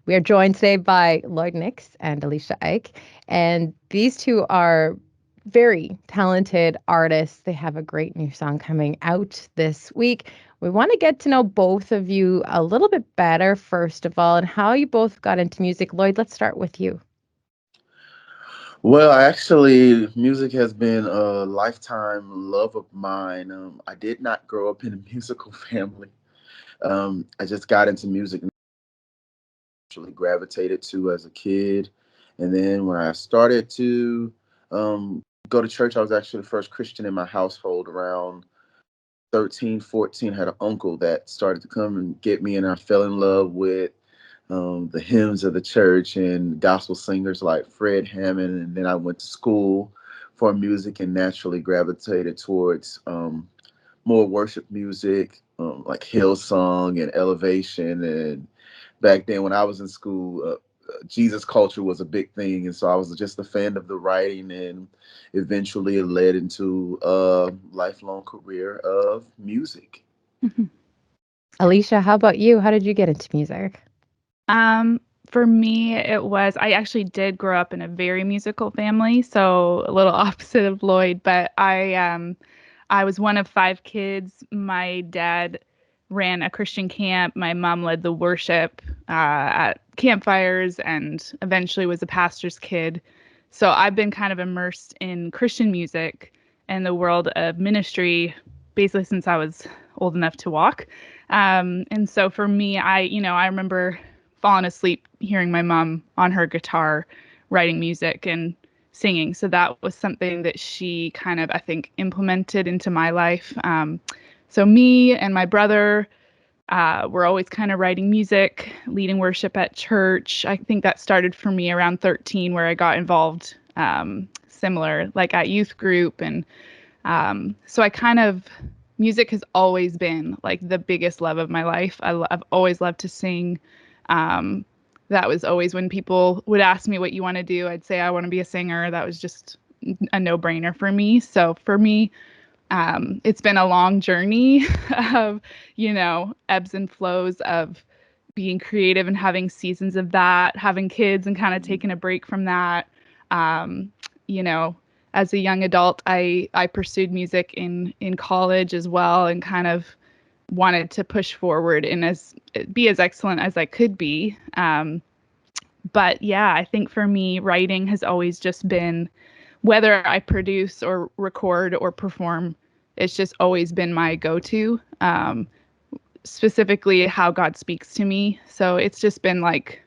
We are joined today by Lloyd and Alisha Eich, and these two are very talented artists. They have a great new song coming out this week. We want to get to know both of you a little bit better, first of all, and how you both got into music. Lloyd, let's start with you. Well, actually, music has been a lifetime love of mine. I did not grow up in a musical family. I just got into music and actually gravitated to as a kid. And then when I started to go to church, I was actually the first Christian in my household around 13, 14. Had an uncle that started to come and get me, and I fell in love with the hymns of the church and gospel singers like Fred Hammond. And then I went to school for music and naturally gravitated towards more worship music, like Hillsong and Elevation. And back then, when I was in school, Jesus culture was a big thing, and so I was just a fan of the writing, and eventually it led into a lifelong career of music. Alisha, how about you? How did you get into music? Um, for me, it was I actually did grow up in a very musical family, so a little opposite of Lloyd, but I was one of five kids. My dad ran a Christian camp. My mom led the worship at campfires and eventually was a pastor's kid. So I've been kind of immersed in Christian music and the world of ministry basically since I was old enough to walk. And so for me, I remember falling asleep hearing my mom on her guitar writing music and singing. So that was something that she kind of, I think, implemented into my life. So me and my brother were always kind of writing music, leading worship at church. I think that started for me around 13, where I got involved similar, like at youth group. And so I kind of, music has always been like the biggest love of my life. I've always loved to sing. Um, that was always when people would ask me what you want to do, I'd say I want to be a singer. That was just a no-brainer for me. So for me, it's been a long journey of, ebbs and flows of being creative and having seasons of that, having kids and kind of taking a break from that. Um, you know, as a young adult, I pursued music in college as well and kind of wanted to push forward and be as excellent as I could be. But yeah, I think for me, writing has always just been, whether I produce or record or perform, it's just always been my go-to. Specifically, how God speaks to me. So it's just been like,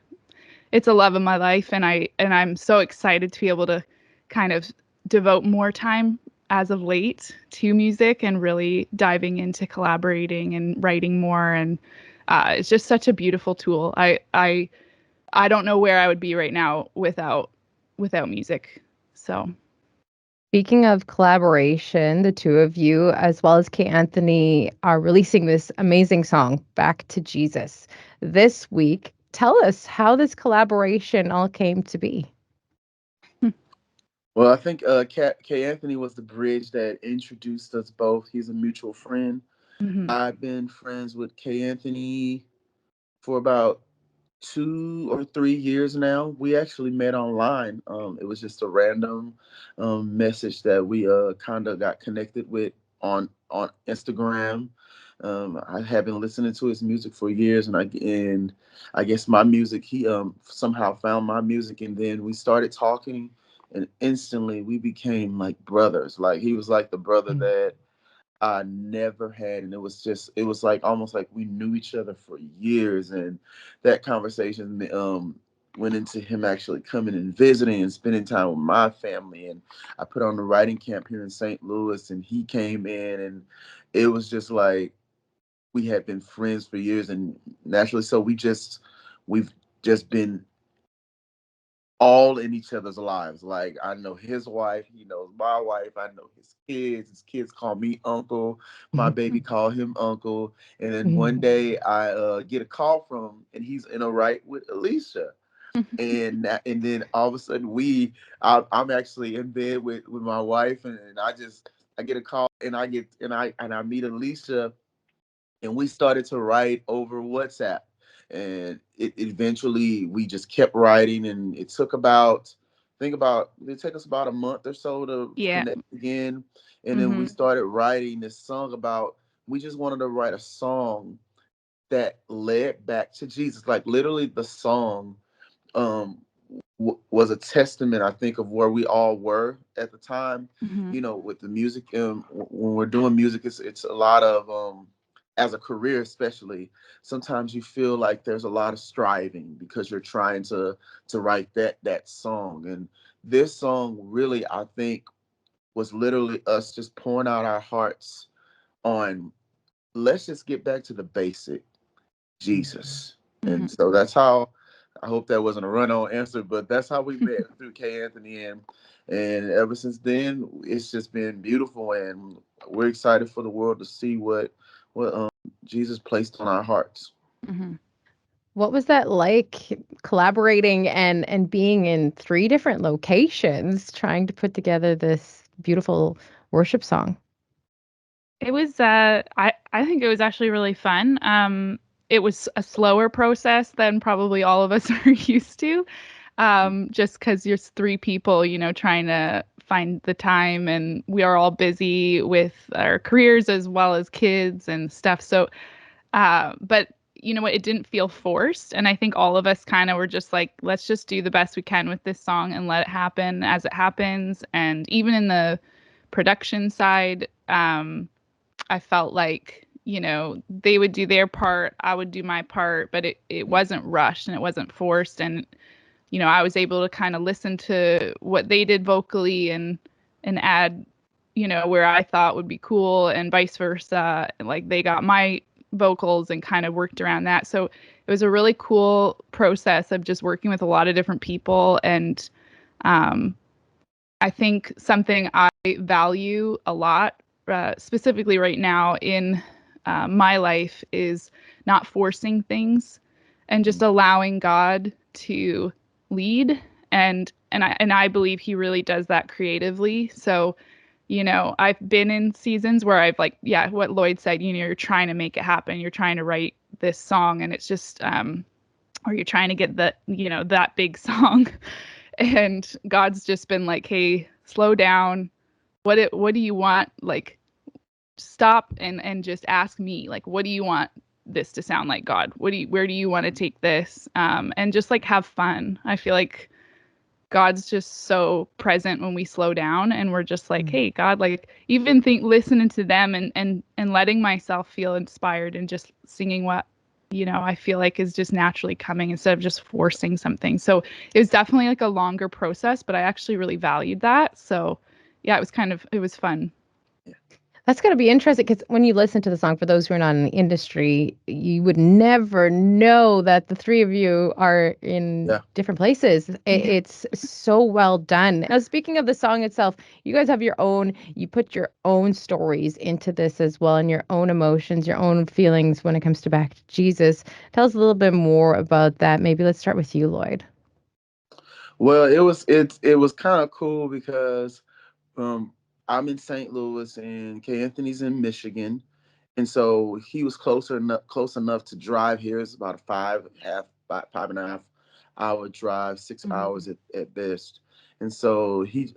it's a love of my life, and I'm so excited to be able to kind of devote more time as of late to music and really diving into collaborating and writing more. And it's just such a beautiful tool. I don't know where I would be right now without music. So Speaking of collaboration, the two of you, as well as Kay Anthony, are releasing this amazing song, Back to Jesus, this week. Tell us how this collaboration all came to be. Well, I think K. Anthony was the bridge that introduced us both. He's a mutual friend. mhm. I've been friends with K. Anthony for about 2 or 3 years now. We actually met online. It was just a random message that we kind of got connected with on Instagram. I have been listening to his music for years, and I guess my music. He somehow found my music, and then we started talking, and instantly we became like brothers. Like he was like the brother Mm. that I never had, and it was like almost like we knew each other for years, and that conversation went into him actually coming and visiting and spending time with my family, and I put on the writing camp here in St. Louis, and he came in, and it was just like we had been friends for years, and naturally, so we've just been all in each other's lives. Like I know his wife, he knows my wife, I know his kids. His kids call me uncle. My baby call him uncle. And then one Mm. day I get a call from him, and he's in a right with Alicia. And then all of a sudden I'm actually in bed with my wife, and I get a call, and I meet Alicia, and we started to write over WhatsApp. and it eventually we just kept writing, and it took about think about it took us about a month or so to Yeah. connect again, and then we Mhm. started writing this song about we just wanted to write a song that led back to Jesus, like literally the song um was a testament, I think, of where we all were at the time. Mhm. With the music, when we're doing music, it's a lot of as a career, especially. Sometimes you feel like there's a lot of striving because you're trying to write that song, and this song really, I think, was literally us just pouring out our hearts on let's just get back to the basic Jesus. And Mhm. so that's how I hope that wasn't a run-on answer, but that's how we met through K. Anthony, and ever since then it's just been beautiful, and we're excited for the world to see what Jesus placed on our hearts. Mhm. What was that like collaborating and being in three different locations trying to put together this beautiful worship song? It was I think it was actually really fun. It was a slower process than probably all of us are used to. Just because you're three people, trying to find the time, and we are all busy with our careers as well as kids and stuff. So, but you know what? It didn't feel forced. And I think all of us kind of were just like, let's just do the best we can with this song and let it happen as it happens. And even in the production side, I felt like, they would do their part, I would do my part, but it wasn't rushed and it wasn't forced. And, I was able to kind of listen to what they did vocally and add, where I thought would be cool and vice versa. Like they got my vocals and kind of worked around that. So it was a really cool process of just working with a lot of different people. And um, I think something I value a lot, specifically right now in my life, is not forcing things and just allowing God to lead. And I believe He really does that creatively. So, I've been in seasons where I've like, yeah, what Lloyd said, you're trying to make it happen. You're trying to write this song, and it's just, or you're trying to get that big song. And God's just been like, hey, slow down. What do you want? Like, stop and just ask me, like, what do you want this to sound like, God? Where do you want to take this? And just like have fun. I feel like God's just so present when we slow down and we're just like, Mm. hey, God, like even think listening to them and letting myself feel inspired and just singing what I feel like is just naturally coming instead of just forcing something. So it was definitely like a longer process, but I actually really valued that. So yeah, it was fun. That's going to be interesting because when you listen to the song, for those who are not in the industry, you would never know that the three of you are in Yeah. different places. Yeah. It's so well done. Now, speaking of the song itself, you guys have you put your own stories into this as well, and your own emotions, your own feelings when it comes to back to Jesus. Tell us a little bit more about that. Maybe let's start with you, Lloyd. Well, it was kind of cool because um I'm in St. Louis and K. Anthony's in Michigan. And so he was close enough to drive here. It's about a 5.5 hour drive, six Mhm. hours at best. And so he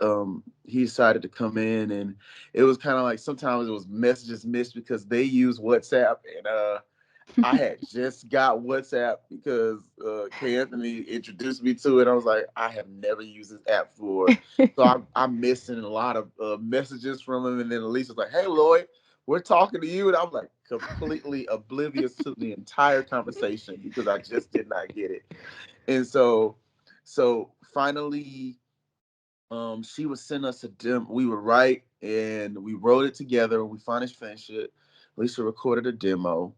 decided to come in, and it was kind of like sometimes it was messages missed because they use WhatsApp, and I had just got WhatsApp because K. Anthony introduced me to it. I was like, I have never used this app before. So I'm missing a lot of messages from him. And then Alicia's like, hey, Lloyd, we're talking to you. And I'm like completely oblivious to the entire conversation because I just did not get it. And so finally, she would send us a demo. We would write and we wrote it together. And we finally finished it. Alicia recorded a demo,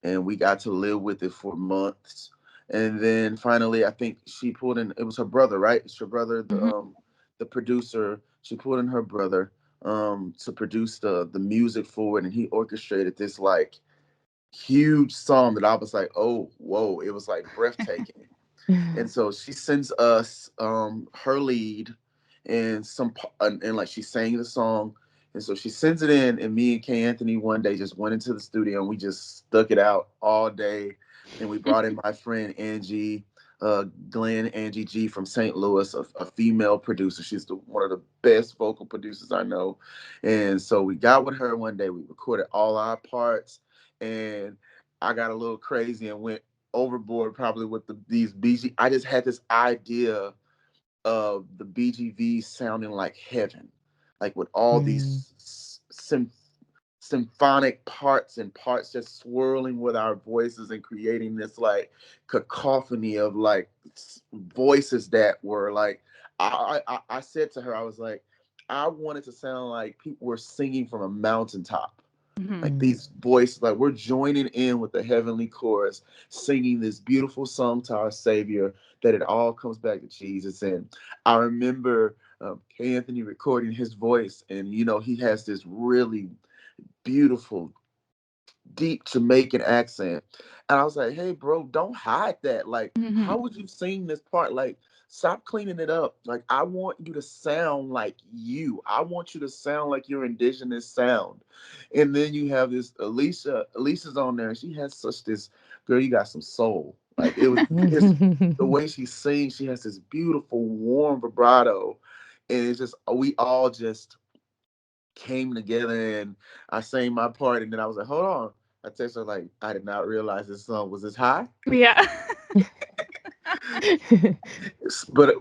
and we got to live with it for months. And then finally, I think she pulled in. It was her brother, right? It's her brother, Mhm. the producer. She pulled in her brother to produce the music for it, and he orchestrated this like huge song that I was like, oh, whoa! It was like breathtaking. And so she sends us her lead and and like she sang the song. And so she sends it in, and me and Kay Anthony one day just went into the studio and we just stuck it out all day. and we brought in my friend Angie, Angie G from St. Louis, a female producer. She's one of the best vocal producers I know. And so we got with her one day. We recorded all our parts, and I got a little crazy and went overboard probably with these BG. I just had this idea of the BGV sounding like heaven, like with all Mm. these symphonic parts and parts just swirling with our voices and creating this like cacophony of like voices that were like I said to her, I was like, I wanted to sound like people were singing from a mountaintop. Mhm. Like Mm. these voices, like we're joining in with the heavenly chorus, singing this beautiful song to our Savior, that it all comes back to Jesus. And I remember K. Anthony recording his voice, and he has this really beautiful, deep Jamaican accent. And I was like, hey, bro, don't hide that. Like, how Mhm. would you sing this part? Like, stop cleaning it up. Like, I want you to sound like you. I want you to sound like your indigenous sound. And then you have this Alisha. Alicia's on there, and she has such this girl, you got some soul. Like, it's the way she sings, she has this beautiful, warm vibrato. And it's just, we all just came together, and I sang my part, and then I was like, hold on. I texted her like, I did not realize this song was this high. Yeah. But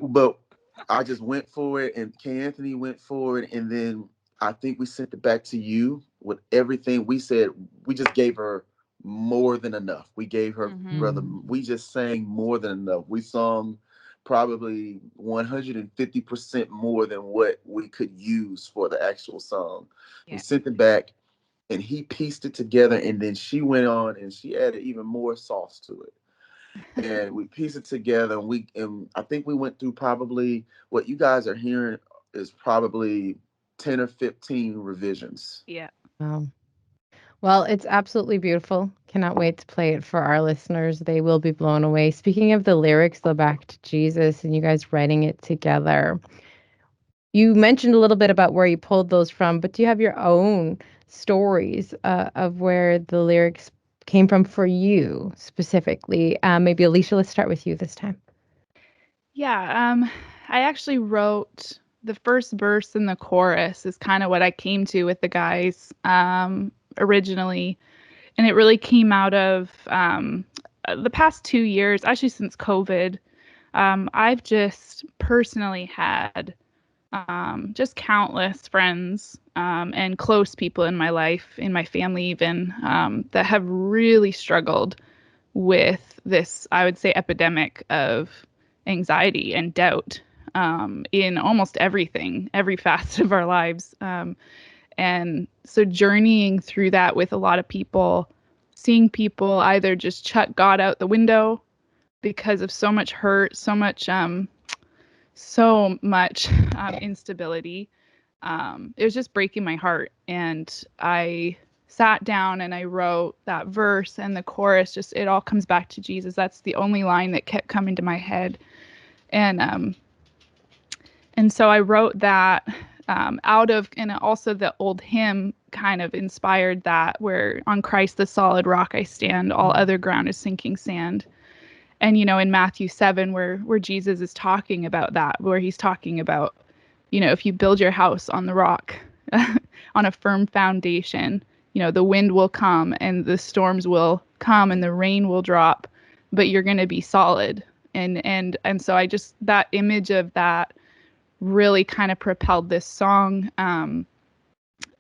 I just went for it, and K. Anthony went for it, and then I think we sent it back to you with everything we said. We just gave her more than enough. We gave her, Mhm. brother. Mm. We just sang more than enough. We sung probably 150% more than what we could use for the actual song. We Yeah. sent it back, and he pieced it together, and then she went on and she added even more sauce to it, and we pieced it together, and I think we went through probably what you guys are hearing is probably 10 or 15 revisions. Yeah. Wow. Well, it's absolutely beautiful. Cannot wait to play it for our listeners. They will be blown away. Speaking of the lyrics, though, back to Jesus and you guys writing it together. You mentioned a little bit about where you pulled those from, but do you have your own stories of where the lyrics came from for you specifically? Maybe Alicia, let's start with you this time. Yeah. I actually wrote the first verse and the chorus is kind of what I came to with the guys originally. And it really came out of the past 2 years, actually since COVID. I've just personally had just countless friends and close people in my life, in my family even, that have really struggled with this, I would say, epidemic of anxiety and doubt in almost everything, every facet of our lives. And so journeying through that with a lot of people, seeing people either just chuck God out the window because of so much hurt, so much instability. It was just breaking my heart. And I sat down and I wrote that verse and the chorus. Just it all comes back to Jesus. That's the only line that kept coming to my head. And and so I wrote that out of, and also the old hymn kind of inspired that, where on Christ the solid rock I stand, all other ground is sinking sand. And in Matthew 7, where Jesus is talking about that, where he's talking about, if you build your house on the rock, on a firm foundation, the wind will come and the storms will come and the rain will drop, but you're going to be solid. And so I just, that image of that really kind of propelled this song. And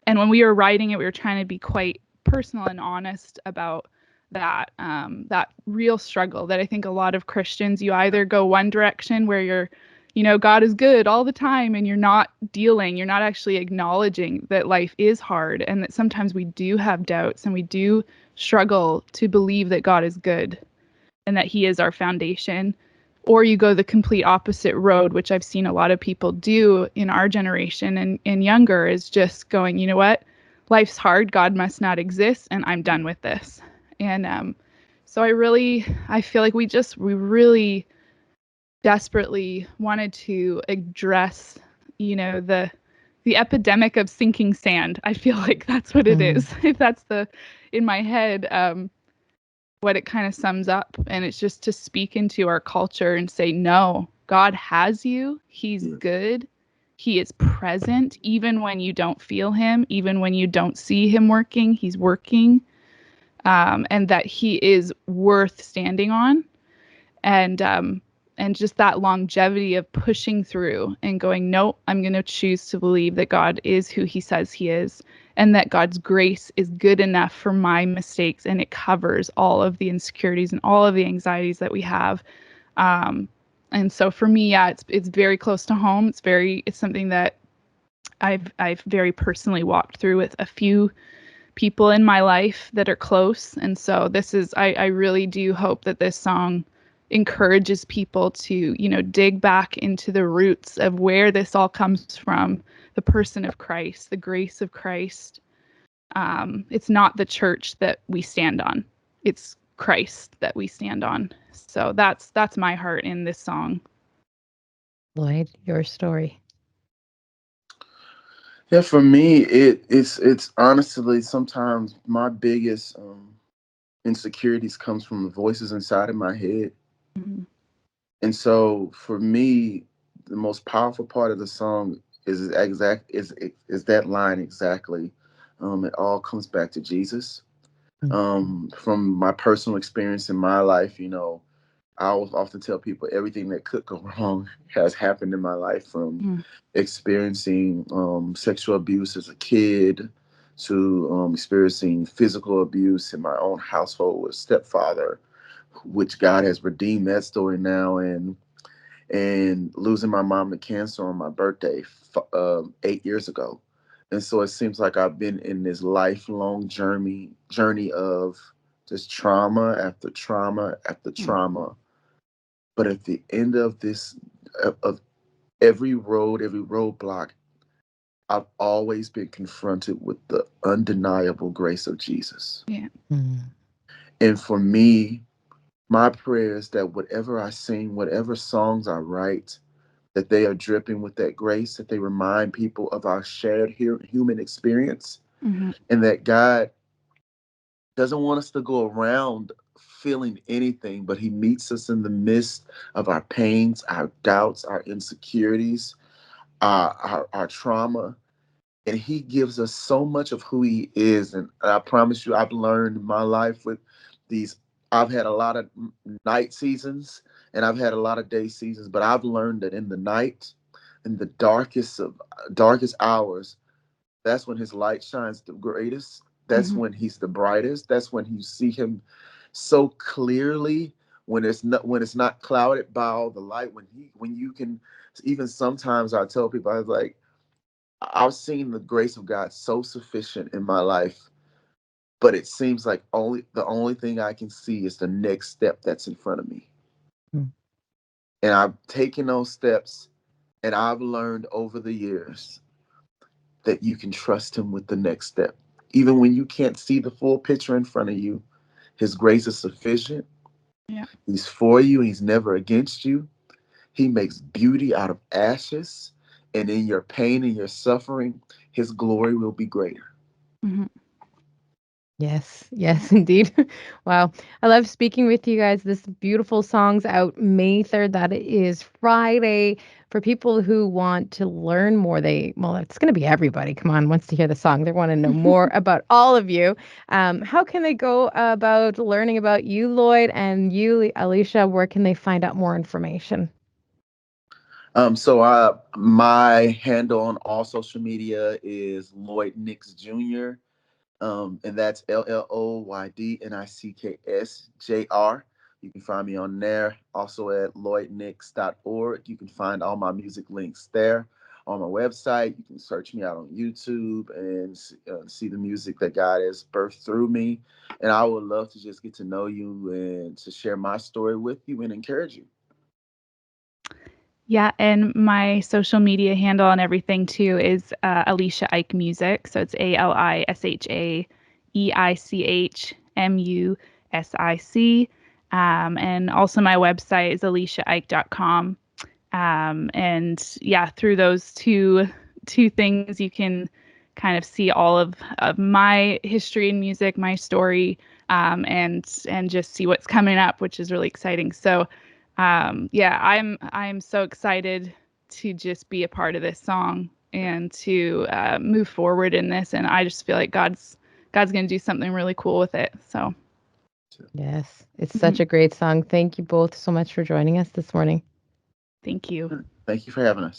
when we were writing it, we were trying to be quite personal and honest about that real struggle that I think a lot of Christians, you either go one direction where God is good all the time and you're not actually acknowledging that life is hard and that sometimes we do have doubts and we do struggle to believe that God is good and that he is our foundation. Or you go the complete opposite road, which I've seen a lot of people do in our generation and younger, is just going, you know what? Life's hard. God must not exist. And I'm done with this. And so I feel like we really desperately wanted to address, the epidemic of sinking sand. I feel like that's what it Mm. is. If that's in my head, what it kind of sums up. And it's just to speak into our culture and say, no, God has you. He's good. He is present even when you don't feel him, even when you don't see him working, he's working. And that he is worth standing on. And just that longevity of pushing through and going, no, I'm going to choose to believe that God is who he says he is, and that God's grace is good enough for my mistakes, and it covers all of the insecurities and all of the anxieties that we have. And so for me, yeah, it's very close to home. It's something that I've very personally walked through with a few people in my life that are close. And so I really do hope that this song encourages people to, dig back into the roots of where this all comes from, the person of Christ, the grace of Christ. It's not the church that we stand on. It's Christ that we stand on. So that's my heart in this song. Lloyd, your story. Yeah, for me, it's honestly sometimes my biggest insecurities comes from the voices inside of my head. Mm-hmm. And so for me, the most powerful part of the song is that line exactly. It all comes back to Jesus. From my personal experience in my life, I always often tell people everything that could go wrong has happened in my life, from experiencing sexual abuse as a kid to experiencing physical abuse in my own household with stepfather, which God has redeemed that story now, and losing my mom to cancer on my birthday 8 years ago. And so it seems like I've been in this lifelong journey of just trauma after trauma after trauma. But at the end of this, of every roadblock, I've always been confronted with the undeniable grace of Jesus. Yeah. And for me, my prayer is that whatever I sing, whatever songs I write, that they are dripping with that grace, that they remind people of our shared human experience, Mm-hmm. and that God doesn't want us to go around feeling anything, but he meets us in the midst of our pains, our doubts, our insecurities, our trauma. And he gives us so much of who he is. And I promise you, I've learned in my life with these, I've had a lot of night seasons and I've had a lot of day seasons, but I've learned that in the night, in the darkest hours, that's when his light shines the greatest. That's Mm-hmm. when he's the brightest. That's when you see him so clearly, when it's not clouded by all the light, when you can. Even sometimes I tell people, I was like, I've seen the grace of God so sufficient in my life, but it seems like the only thing I can see is the next step that's in front of me. Mm. And I've taken those steps, and I've learned over the years that you can trust him with the next step. Even when you can't see the full picture in front of you, his grace is sufficient. Yeah. He's for you, he's never against you. He makes beauty out of ashes. And in your pain and your suffering, his glory will be greater. Mm-hmm. Yes, yes, indeed. Wow. I love speaking with you guys. This beautiful song's out May 3rd. That is Friday. For people who want to learn more, it's going to be everybody. Come on, wants to hear the song. They want to know more about all of you. How can they go about learning about you, Lloyd, and you, Alisha? Where can they find out more information? So my handle on all social media is Lloyd Nix Jr. And that's LLOYDNICKSJR. You can find me on there. Also at lloydnix.org. You can find all my music links there on my website. You can search me out on YouTube and see the music that God has birthed through me. And I would love to just get to know you and to share my story with you and encourage you. Yeah, and my social media handle and everything too is Alisha Eich Music. So it's ALISHAEICHMUSIC. And also my website is alishaeich.com. And yeah, through those two things, you can kind of see all of my history in music, my story, and just see what's coming up, which is really exciting. So yeah, I'm so excited to just be a part of this song and to move forward in this. And I just feel like God's going to do something really cool with it. So Yes, it's such a great song. Thank you both so much for joining us this morning. thank you. Thank you for having us.